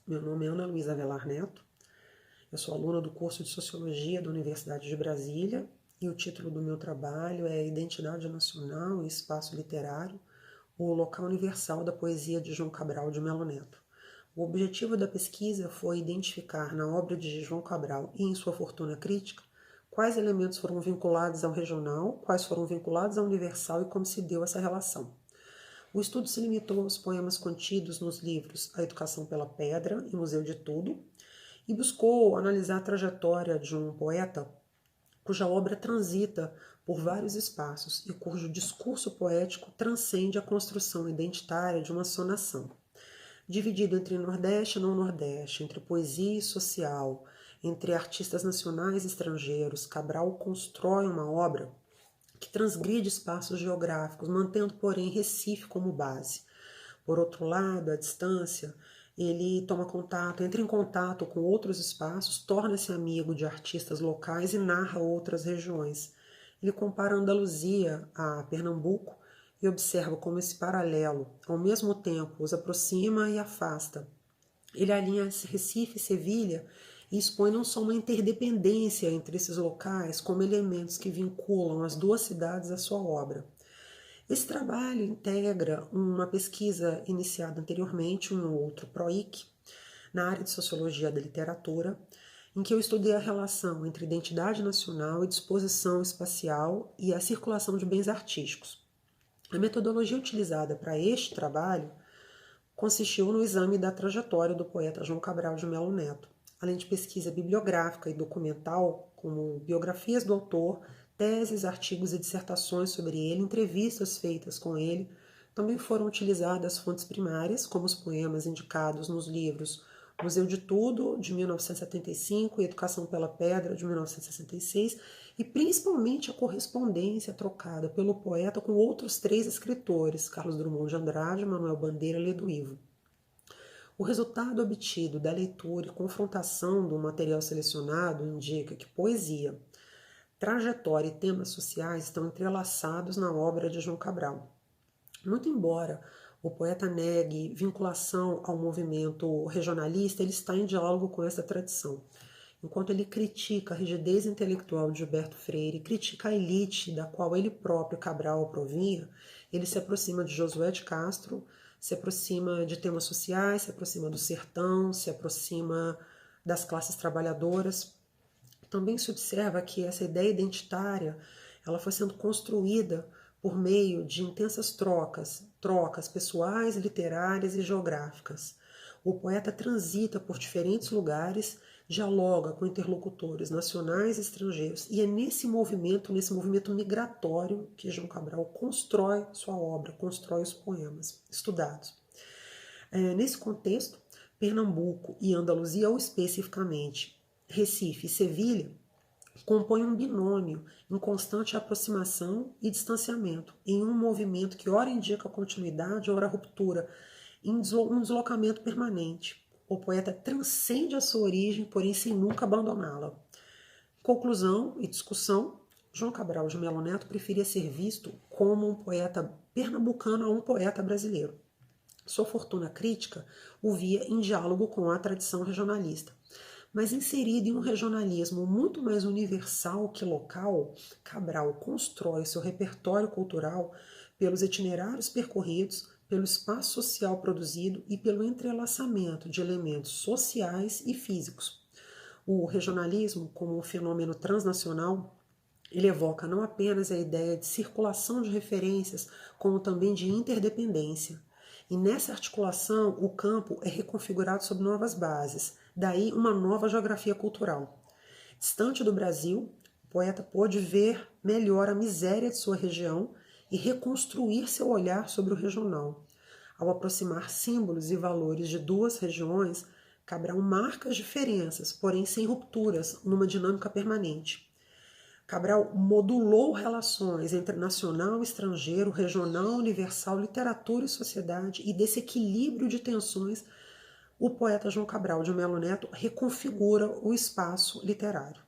Meu nome é Ana Luísa Avelar Neto, eu sou aluna do curso de Sociologia da Universidade de Brasília e o título do meu trabalho é Identidade Nacional e Espaço Literário, o local universal da poesia de João Cabral de Melo Neto. O objetivo da pesquisa foi identificar na obra de João Cabral e em sua fortuna crítica quais elementos foram vinculados ao regional, quais foram vinculados ao universal e como se deu essa relação. O estudo se limitou aos poemas contidos nos livros A Educação pela Pedra e Museu de Tudo, e buscou analisar a trajetória de um poeta cuja obra transita por vários espaços e cujo discurso poético transcende a construção identitária de uma só nação. Dividido entre Nordeste e não Nordeste, entre poesia e social, entre artistas nacionais e estrangeiros, Cabral constrói uma obra que transgride espaços geográficos, mantendo, porém, Recife como base. Por outro lado, à distância, ele toma contato, entra em contato com outros espaços, torna-se amigo de artistas locais e narra outras regiões. Ele compara a Andaluzia a Pernambuco e observa como esse paralelo, ao mesmo tempo, os aproxima e afasta. Ele alinha Recife e Sevilha e expõe não só uma interdependência entre esses locais, como elementos que vinculam as duas cidades à sua obra. Esse trabalho integra uma pesquisa iniciada anteriormente, um outro PROIC, na área de Sociologia da Literatura, em que eu estudei a relação entre identidade nacional e disposição espacial e a circulação de bens artísticos. A metodologia utilizada para este trabalho consistiu no exame da trajetória do poeta João Cabral de Melo Neto, além de pesquisa bibliográfica e documental, como biografias do autor, teses, artigos e dissertações sobre ele, entrevistas feitas com ele. Também foram utilizadas fontes primárias, como os poemas indicados nos livros Museu de Tudo, de 1975, e Educação pela Pedra, de 1966, e principalmente a correspondência trocada pelo poeta com outros 3 escritores, Carlos Drummond de Andrade, Manuel Bandeira e Ledo Ivo. O resultado obtido da leitura e confrontação do material selecionado indica que poesia, trajetória e temas sociais estão entrelaçados na obra de João Cabral. Muito embora o poeta negue vinculação ao movimento regionalista, ele está em diálogo com essa tradição. Enquanto ele critica a rigidez intelectual de Gilberto Freire, critica a elite da qual ele próprio, Cabral, provinha, ele se aproxima de Josué de Castro, se aproxima de temas sociais, se aproxima do sertão, se aproxima das classes trabalhadoras. Também se observa que essa ideia identitária ela foi sendo construída por meio de intensas trocas pessoais, literárias e geográficas. O poeta transita por diferentes lugares, dialoga com interlocutores nacionais e estrangeiros, e é nesse movimento migratório, que João Cabral constrói sua obra, constrói os poemas estudados. Nesse contexto, Pernambuco e Andaluzia, ou especificamente Recife e Sevilha, compõem um binômio em constante aproximação e distanciamento, em um movimento que ora indica continuidade, ora ruptura, em um deslocamento permanente. O poeta transcende a sua origem, porém sem nunca abandoná-la. Conclusão e discussão, João Cabral de Melo Neto preferia ser visto como um poeta pernambucano a um poeta brasileiro. Sua fortuna crítica o via em diálogo com a tradição regionalista. Mas inserido em um regionalismo muito mais universal que local, Cabral constrói seu repertório cultural pelos itinerários percorridos, pelo espaço social produzido e pelo entrelaçamento de elementos sociais e físicos. O regionalismo, como um fenômeno transnacional, ele evoca não apenas a ideia de circulação de referências, como também de interdependência. E nessa articulação, o campo é reconfigurado sob novas bases, daí uma nova geografia cultural. Distante do Brasil, o poeta pôde ver melhor a miséria de sua região e reconstruir seu olhar sobre o regional. Ao aproximar símbolos e valores de duas regiões, Cabral marca as diferenças, porém sem rupturas, numa dinâmica permanente. Cabral modulou relações entre nacional e estrangeiro, regional, universal, literatura e sociedade, e desse equilíbrio de tensões, o poeta João Cabral de Melo Neto reconfigura o espaço literário.